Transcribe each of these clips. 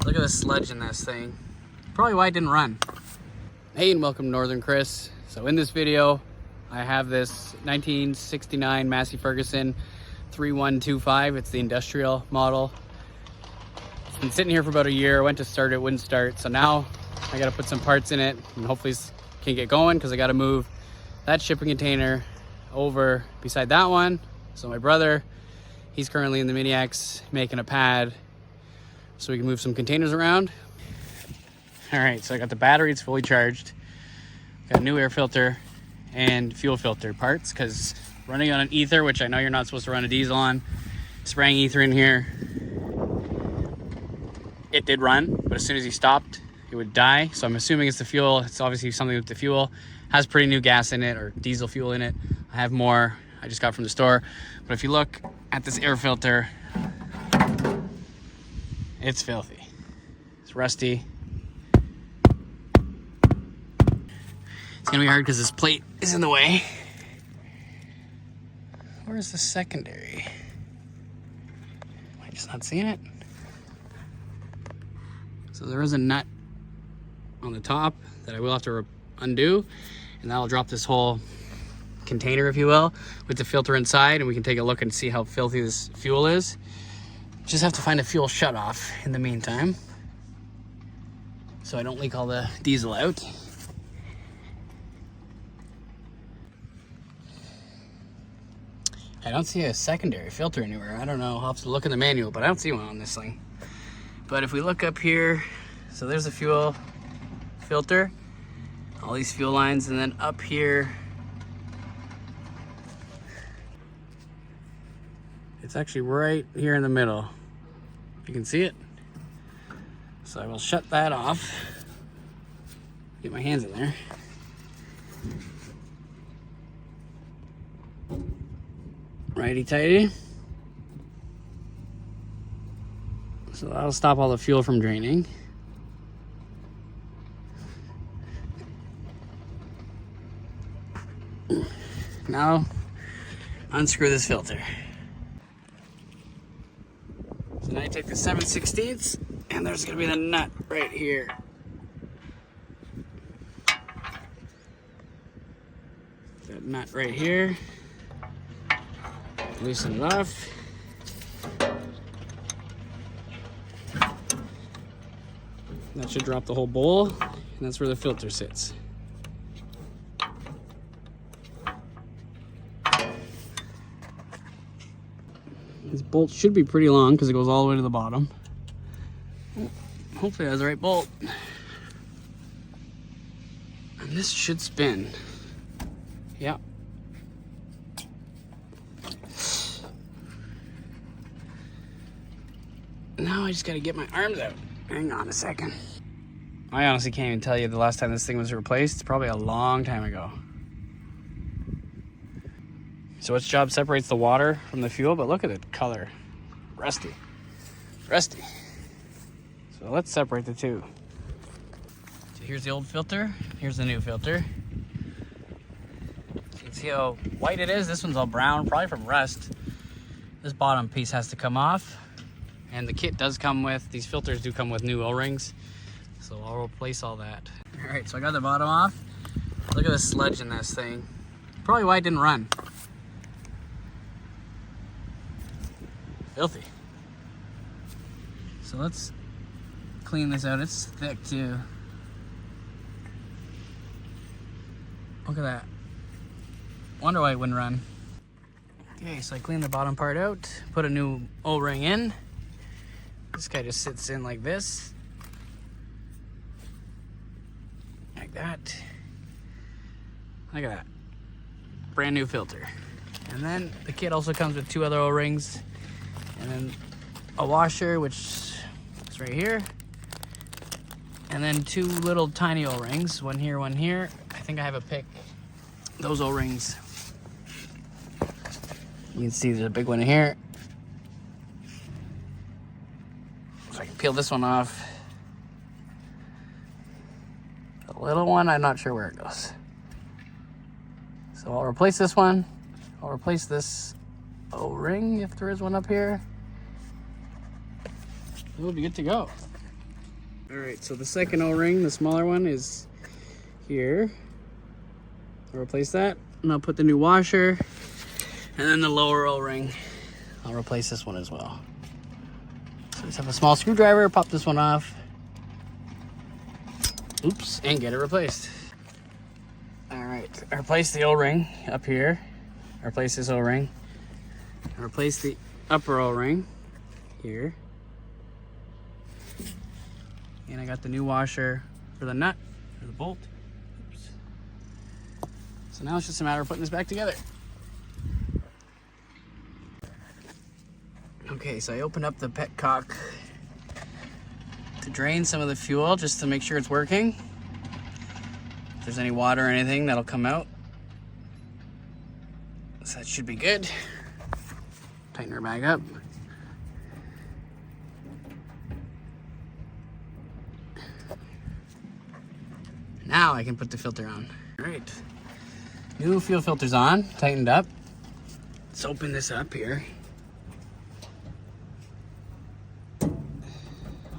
Look at the sludge in this thing. Probably why it didn't run. Hey, and welcome to Northern Chris. So in this video, I have this 1969 Massey Ferguson 3125. It's the industrial model. It's been sitting here for about a year. I went to start it, wouldn't start. So now I gotta put some parts in it and hopefully it can get going because I gotta move that shipping container over beside that one. So my brother, he's currently in the Mini-X making a pad so we can move some containers around. All right, so I got the battery, it's fully charged. Got a new air filter and fuel filter parts because running on an ether, which I know you're not supposed to run a diesel on, spraying ether in here, it did run, but as soon as he stopped, it would die. So I'm assuming it's the fuel. It's obviously something with the fuel. Has pretty new gas in it or diesel fuel in it. I have more I just got from the store. But if you look at this air filter, it's filthy. It's rusty. It's gonna be hard because this plate is in the way. Where's the secondary? Am I just not seeing it? So there is a nut on the top that I will have to undo, and that'll drop this whole container, if you will, with the filter inside, and we can take a look and see how filthy this fuel is. Just have to find a fuel shutoff in the meantime, so I don't leak all the diesel out. I don't see a secondary filter anywhere. I don't know, I'll have to look in the manual, but I don't see one on this thing. But if we look up here, so there's a fuel filter, all these fuel lines, and then up here, it's actually right here in the middle. You can see it. So I will shut that off. Get my hands in there. Righty tighty. So that'll stop all the fuel from draining. Now, unscrew this filter. So now you take the 7/16, and there's gonna be the nut right here. That nut right here. Loosen it off. That should drop the whole bowl, and that's where the filter sits. This bolt should be pretty long because it goes all the way to the bottom. Hopefully it has the right bolt. And this should spin. Yeah. Now I just gotta get my arms out. Hang on a second. I honestly can't even tell you the last time this thing was replaced. It's probably a long time ago. So its job separates the water from the fuel, but look at the color. Rusty. Rusty. So let's separate the two. So here's the old filter. Here's the new filter. You can see how white it is. This one's all brown, probably from rust. This bottom piece has to come off. And the kit does come with, these filters do come with new O-rings. So I'll replace all that. All right, so I got the bottom off. Look at the sludge in this thing. Probably why it didn't run. Filthy. So let's clean this out. It's thick too. Look at that. Wonder why it wouldn't run. Okay, so I cleaned the bottom part out, put a new O-ring in. This guy just sits in like this. Like that. Look at that. Brand new filter. And then the kit also comes with two other O-rings. And then a washer, which is right here. And then two little tiny O-rings. One here, one here. I think I have a pick. Those O-rings. You can see there's a big one here. So I can peel this one off. The little one, I'm not sure where it goes. So I'll replace this one. I'll replace this O-ring if there is one up here. We'll be good to go. All right, so the second O-ring, the smaller one, is here. I'll replace that, and I'll put the new washer, and then the lower O-ring, I'll replace this one as well. So just have a small screwdriver, pop this one off. Oops, and get it replaced. All right, I replaced the O-ring up here. I replaced this O-ring. I replaced the upper O-ring here. And I got the new washer for the nut, for the bolt. Oops. So now it's just a matter of putting this back together. Okay, so I opened up the petcock to drain some of the fuel just to make sure it's working. If there's any water or anything, that'll come out. So that should be good. Tighten her bag up. Now I can put the filter on. All right, new fuel filter's on, tightened up. Let's open this up here.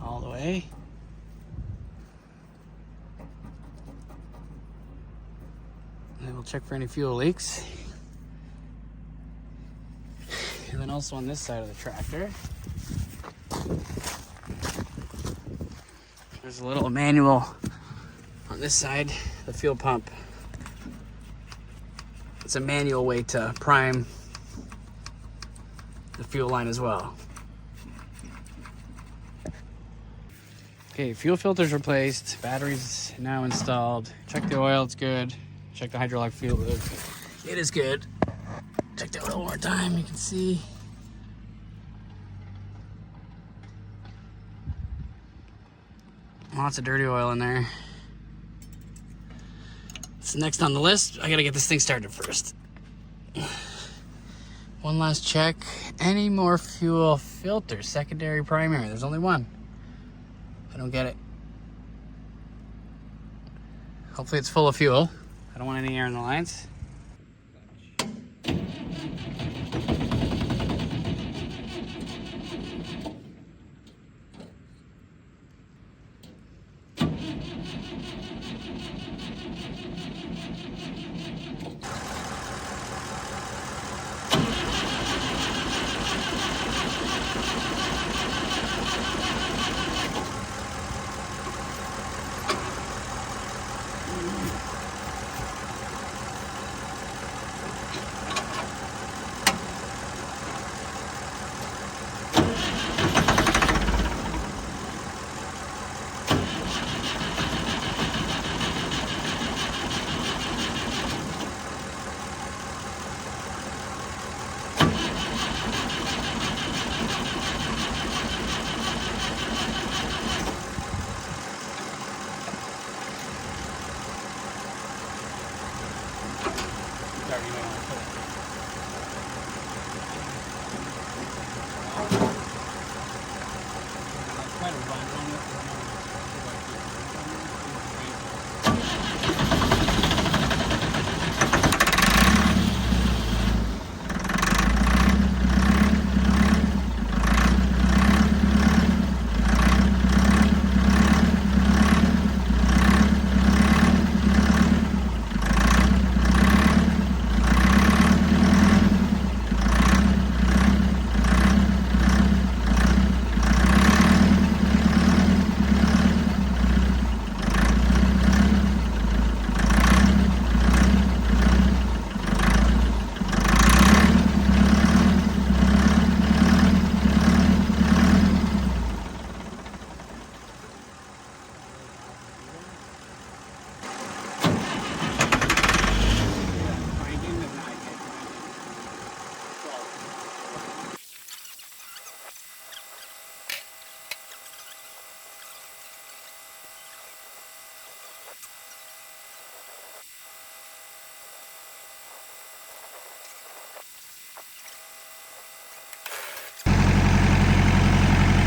All the way. And then we'll check for any fuel leaks. And then also on this side of the tractor, there's a little manual on this side, the fuel pump. It's a manual way to prime the fuel line as well. Okay, fuel filter's replaced, battery's now installed. Check the oil, it's good. Check the hydraulic fluid, it is good. Check the oil one more time, you can see. Lots of dirty oil in there. So next on the list, I gotta get this thing started first. One last check. Any more fuel filters? Secondary, primary? There's only one. I don't get it. Hopefully it's full of fuel. I don't want any air in the lines.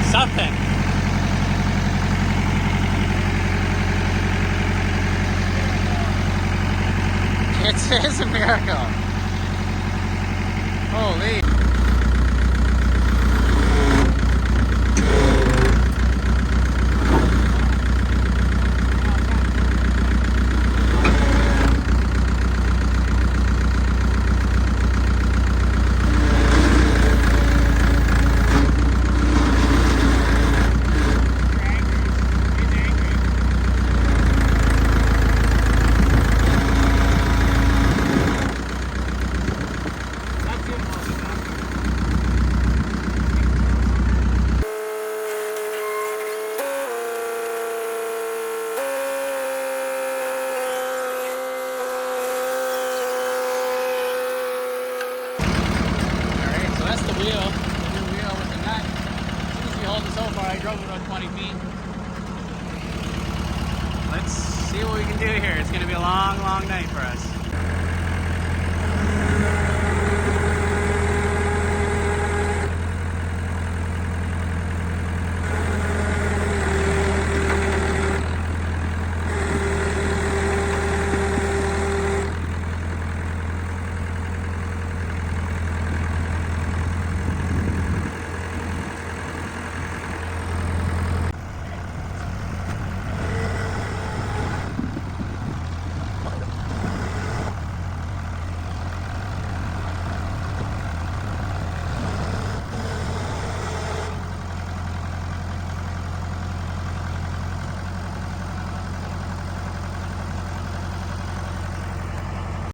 Something. It is a miracle. Holy. told us so far. I drove about 20 feet. Let's see what we can do here. It's going to be a long, long night for us.